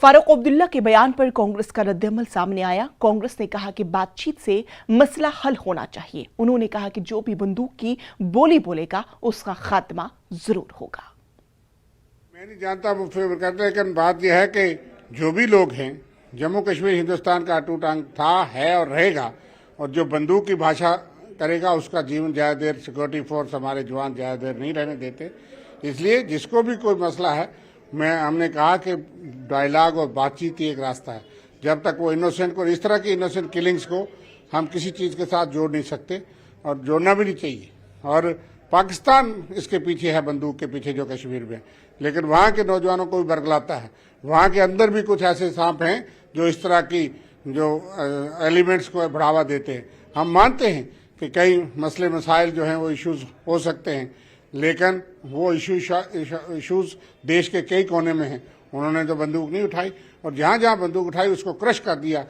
फारूक अब्दुल्ला के बयान पर कांग्रेस का रद्दअमल सामने आया। कांग्रेस ने कहा कि बातचीत से मसला हल होना चाहिए। उन्होंने कहा कि जो भी बंदूक की बोली बोलेगा उसका खात्मा जरूर होगा। मैं नहीं जानता वो फेवर करते, लेकिन बात यह है कि जो भी लोग हैं, जम्मू कश्मीर हिंदुस्तान का अटूट अंग था, है और रहेगा। और जो बंदूक की भाषा करेगा उसका जीवन ज्यादा देर सिक्योरिटी फोर्स, हमारे जवान ज्यादा देर नहीं रहने देते। इसलिए जिसको भी कोई मसला है, हमने कहा कि डायलॉग और बातचीत ही एक रास्ता है। जब तक वो इनोसेंट को, इस तरह की इनोसेंट किलिंग्स को हम किसी चीज के साथ जोड़ नहीं सकते और जोड़ना भी नहीं चाहिए। और पाकिस्तान इसके पीछे है, बंदूक के पीछे जो कश्मीर में, लेकिन वहां के नौजवानों को भी बरगलाता है। वहां के अंदर भी कुछ ऐसे सांप हैं जो इस तरह की जो एलिमेंट्स को बढ़ावा देते हैं। हम मानते हैं कि कई मसले मसाइल जो हैं वो इश्यूज हो सकते हैं, लेकिन वो इश्यूज देश के कई कोने में हैं। उन्होंने तो बंदूक नहीं उठाई, और जहां जहां बंदूक उठाई उसको क्रश कर दिया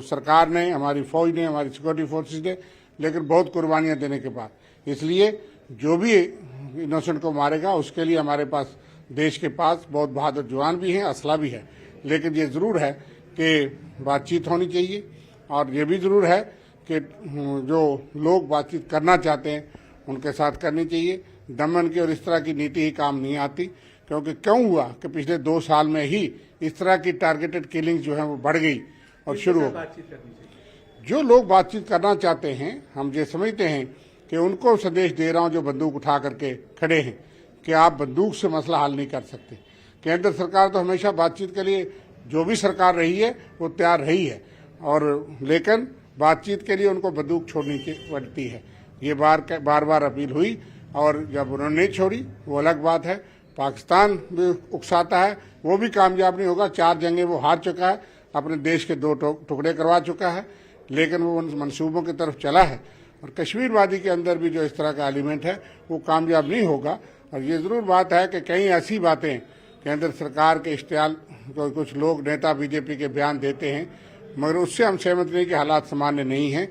सरकार ने, हमारी फौज ने, हमारी सिक्योरिटी फोर्सेज ने, लेकिन बहुत कुर्बानियां देने के बाद। इसलिए जो भी इनोसेंट को मारेगा उसके लिए हमारे पास, देश के पास बहुत बहादुर जवान भी हैं, असला भी है। लेकिन ये जरूर है कि बातचीत होनी चाहिए, और ये भी जरूर है कि जो लोग बातचीत करना चाहते हैं उनके साथ करनी चाहिए। दमन की और इस तरह की नीति ही काम नहीं आती, क्योंकि क्यों हुआ कि पिछले 2 साल में ही इस तरह की टारगेटेड किलिंग जो है वो बढ़ गई और शुरू हो गई। जो लोग बातचीत करना चाहते हैं, हम ये समझते हैं कि उनको संदेश दे रहा हूं जो बंदूक उठा करके खड़े हैं कि आप बंदूक से मसला हल नहीं कर सकते। केंद्र सरकार तो हमेशा बातचीत के लिए, जो भी सरकार रही है वो तैयार रही है, और लेकिन बातचीत के लिए उनको बंदूक छोड़नी पड़ती है। ये बार बार अपील हुई, और जब उन्होंने नहीं छोड़ी वो अलग बात है। पाकिस्तान भी उकसाता है, वो भी कामयाब नहीं होगा। 4 जंगें वो हार चुका है, अपने देश के 2 टुकड़े करवा चुका है, लेकिन वो उन मंसूबों की तरफ चला है। और कश्मीरवादी के अंदर भी जो इस तरह का एलिमेंट है वो कामयाब नहीं होगा। और ये जरूर बात है कि कई ऐसी बातें केंद्र सरकार के इश्तिहाल को कुछ लोग, नेता बीजेपी के बयान देते हैं, मगर उससे हम सहमत नहीं कि हालात सामान्य नहीं हैं।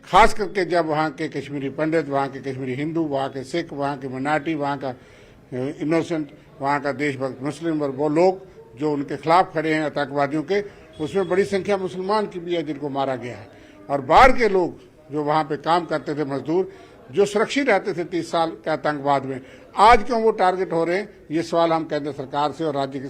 खास करके जब वहाँ के कश्मीरी पंडित, वहाँ के कश्मीरी हिंदू, वहाँ के सिख, वहाँ के मिनाटी, वहाँ का इनोसेंट, वहाँ का देशभक्त मुस्लिम, और वो लोग जो उनके खिलाफ खड़े हैं आतंकवादियों के, उसमें बड़ी संख्या मुसलमान की भी है जिनको मारा गया है। और बाहर के लोग जो वहाँ पे काम करते थे, मजदूर जो सुरक्षित रहते थे 30 साल के आतंकवाद में, आज क्यों वो टारगेट हो रहे हैं? ये सवाल हम केंद्र सरकार से और राज्य की